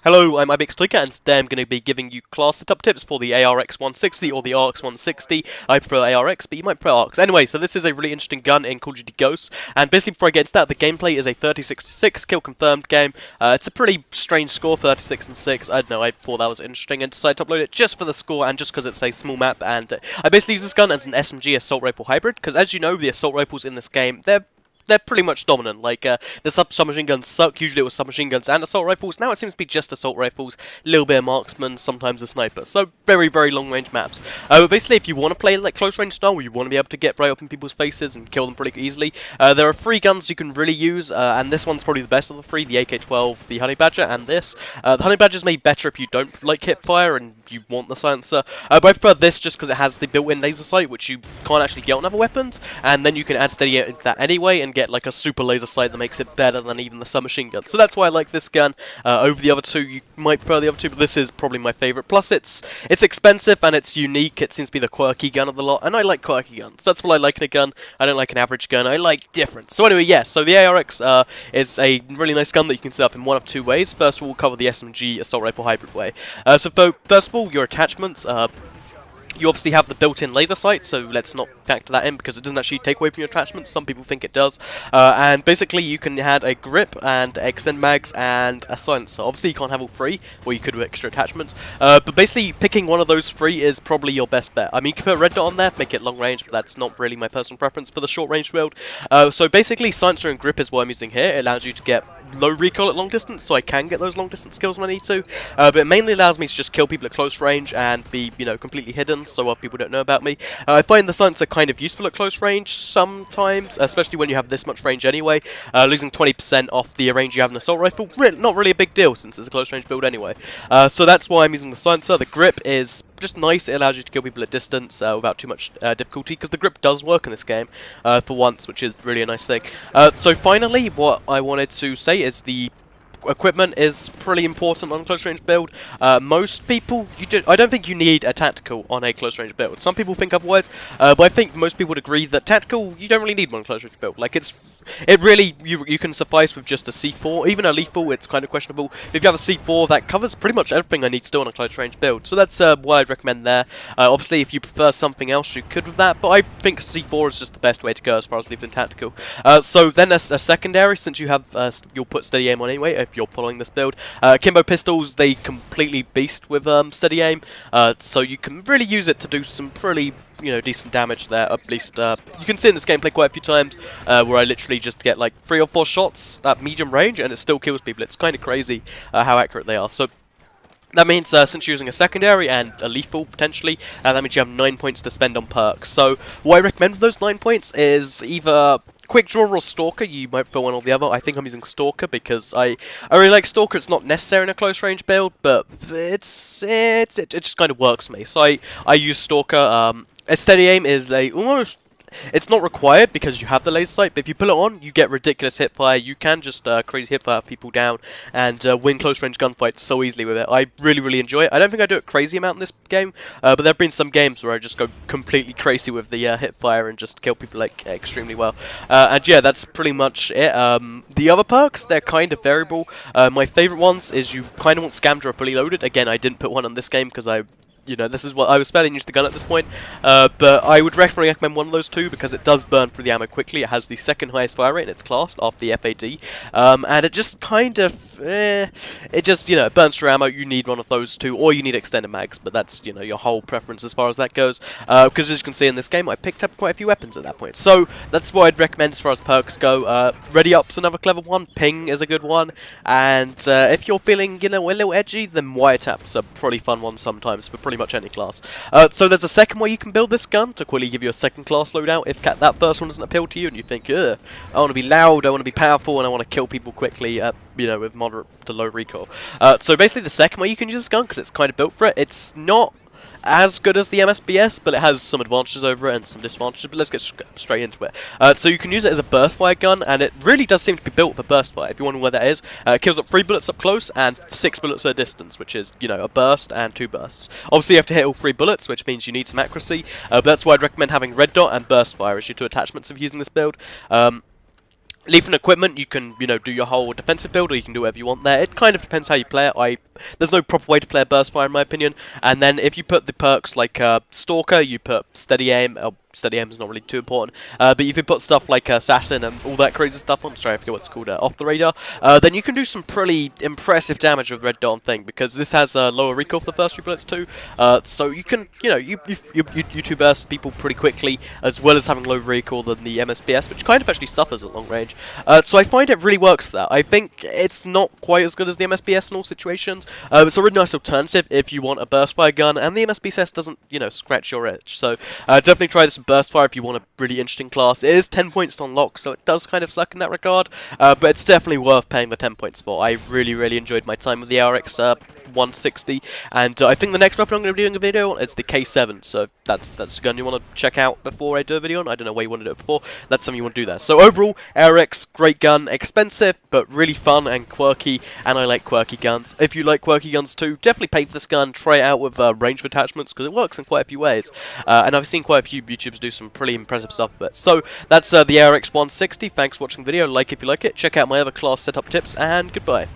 Hello, I'm ARX-160 and today I'm going to be giving you class setup tips for the ARX-160 or the ARX-160. I prefer ARX, but you might prefer ARX. Anyway, so this is a really interesting gun in Call of Duty Ghosts, and basically before I get into that, the gameplay is a 36-6 kill confirmed game. It's a pretty strange score, 36-6. I don't know, I thought that was interesting and decided to upload it just for the score and just because it's a small map, and I basically use this gun as an SMG assault rifle hybrid, because as you know, the assault rifles in this game, they're pretty much dominant. Like, the submachine guns suck. Usually it was submachine guns and assault rifles. Now it seems to be just assault rifles, a little bit of marksman, sometimes a sniper. So, very, very long-range maps. But basically, if you want to play like close-range style, where you want to be able to get right up in people's faces and kill them pretty easily, there are three guns you can really use, and this one's probably the best of the three, the AK-12, the Honey Badger, and this. The Honey Badger's made better if you don't like hip fire and you want the silencer. But I prefer this just because it has the built-in laser sight, which you can't actually get on other weapons, and then you can add steady into that anyway and get like a super laser sight that makes it better than even the submachine gun. So that's why I like this gun over the other two. You might prefer the other two, but this is probably my favourite. Plus it's expensive and it's unique. It seems to be the quirky gun of the lot, and I like quirky guns. That's what I like in a gun. I don't like an average gun. I like different. So anyway, yeah, so the ARX is a really nice gun that you can set up in one of two ways. First of all, we'll cover the SMG assault rifle hybrid way. First of all, your attachments. You obviously have the built-in laser sight, so let's not factor that in because it doesn't actually take away from your attachments. Some people think it does. And basically you can add a grip and extend mags and a silencer. Obviously you can't have all three, or you could with extra attachments. But basically picking one of those three is probably your best bet. I mean, you can put a red dot on there, make it long range, but that's not really my personal preference for the short range build. So basically silencer and grip is what I'm using here. It allows you to get low recoil at long distance, so I can get those long distance kills when I need to, but it mainly allows me to just kill people at close range and be, you know, completely hidden, so people don't know about me. I find the silencer kind of useful at close range sometimes, especially when you have this much range anyway. Losing 20% off the range you have in an assault rifle, not really a big deal since it's a close range build anyway. So that's why I'm using the silencer. The grip is just nice. It allows you to kill people at distance without too much difficulty, because the grip does work in this game for once, which is really a nice thing. So finally, what I wanted to say is the equipment is pretty important on a close range build. Most people, I don't think you need a tactical on a close range build. Some people think otherwise, but I think most people would agree that tactical, you don't really need one on a close range build. Like, it really, you can suffice with just a C4. Even a lethal, it's kind of questionable. If you have a C4, that covers pretty much everything I need to do on a close range build. So that's what I'd recommend there. Obviously, if you prefer something else, you could with that, but I think C4 is just the best way to go as far as leaving tactical. So then a secondary, since you have, you'll put steady aim on anyway if you're following this build. Kimbo pistols, they completely beast with steady aim, so you can really use it to do some pretty, you know, decent damage there. At least you can see in this gameplay quite a few times where I literally just get like 3 or 4 shots at medium range and it still kills people. It's kind of crazy how accurate they are. So that means since you're using a secondary and a lethal potentially, that means you have 9 points to spend on perks. So what I recommend for those 9 points is either Quick Draw or Stalker. You might prefer one or the other. I think I'm using Stalker because I really like Stalker. It's not necessary in a close range build, but it just kind of works for me. So I use Stalker. A steady aim is almost, it's not required because you have the laser sight, but if you pull it on, you get ridiculous hip fire. You can just crazy hip fire people down and win close range gunfights so easily with it. I really enjoy it. I don't think I do it crazy amount in this game, but there have been some games where I just go completely crazy with the hip fire and just kill people like extremely well. And yeah, that's pretty much it. The other perks, they're kind of variable. My favorite ones is you kind of want Scamdra fully loaded. Again, I didn't put one on this game because you know, this is what I was fairly new to the gun at this point, but I would definitely recommend one of those two because it does burn through the ammo quickly. It has the second highest fire rate in its class after the FAD, and it just kind of, it just, you know, it burns through ammo. You need one of those two, or you need extended mags, but that's, you know, your whole preference as far as that goes, because as you can see in this game, I picked up quite a few weapons at that point. So that's what I'd recommend as far as perks go. Ready Up's another clever one, Ping is a good one, and if you're feeling, you know, a little edgy, then Wiretap's a pretty fun one sometimes for pretty much any class. So there's a second way you can build this gun to quickly give you a second class loadout if that first one doesn't appeal to you and you think, ugh, I want to be loud, I want to be powerful, and I want to kill people quickly, you know, with moderate to low recoil. So basically the second way you can use this gun, because it's kind of built for it, it's not as good as the MSBS, but it has some advantages over it and some disadvantages, but let's get straight into it. So you can use it as a burst fire gun, and it really does seem to be built for burst fire. If you wonder where that is, it kills up 3 bullets up close and 6 bullets at a distance, which is, you know, a burst and 2 bursts. Obviously you have to hit all 3 bullets, which means you need some accuracy, but that's why I'd recommend having red dot and burst fire as your 2 attachments of using this build. Leafing equipment, you can, do your whole defensive build, or you can do whatever you want there. It kind of depends how you play it. There's no proper way to play a burst fire in my opinion. And then if you put the perks like Stalker, you put Steady Aim. Steady Aim is not really too important. But if you put stuff like Assassin and all that crazy stuff on, sorry, I forget what it's called, off the radar, then you can do some pretty impressive damage with Red Dot thing, because this has lower recoil for the first few bullets too. So you can, you two burst people pretty quickly, as well as having low recoil than the MSBS, which kind of actually suffers at long range. So I find it really works for that. I think it's not quite as good as the MSBS in all situations. It's a really nice alternative if you want a burst fire gun, and the MSBS doesn't, scratch your itch. So definitely try this burst fire if you want a really interesting class. It is 10 points to unlock, so it does kind of suck in that regard, but it's definitely worth paying the 10 points for. I really enjoyed my time with the ARX-160, and I think the next weapon I'm going to be doing a video on is the K7, so that's a gun you want to check out before I do a video on. I don't know where you want to do it before. That's something you want to do there. So overall, ARX, great gun, expensive, but really fun and quirky, and I like quirky guns. If you like quirky guns too, definitely pay for this gun, try it out with range of attachments, because it works in quite a few ways, and I've seen quite a few YouTubers do some pretty impressive stuff with it. So that's the ARX-160. Thanks for watching the video. Like if you like it, check out my other class setup tips, and goodbye.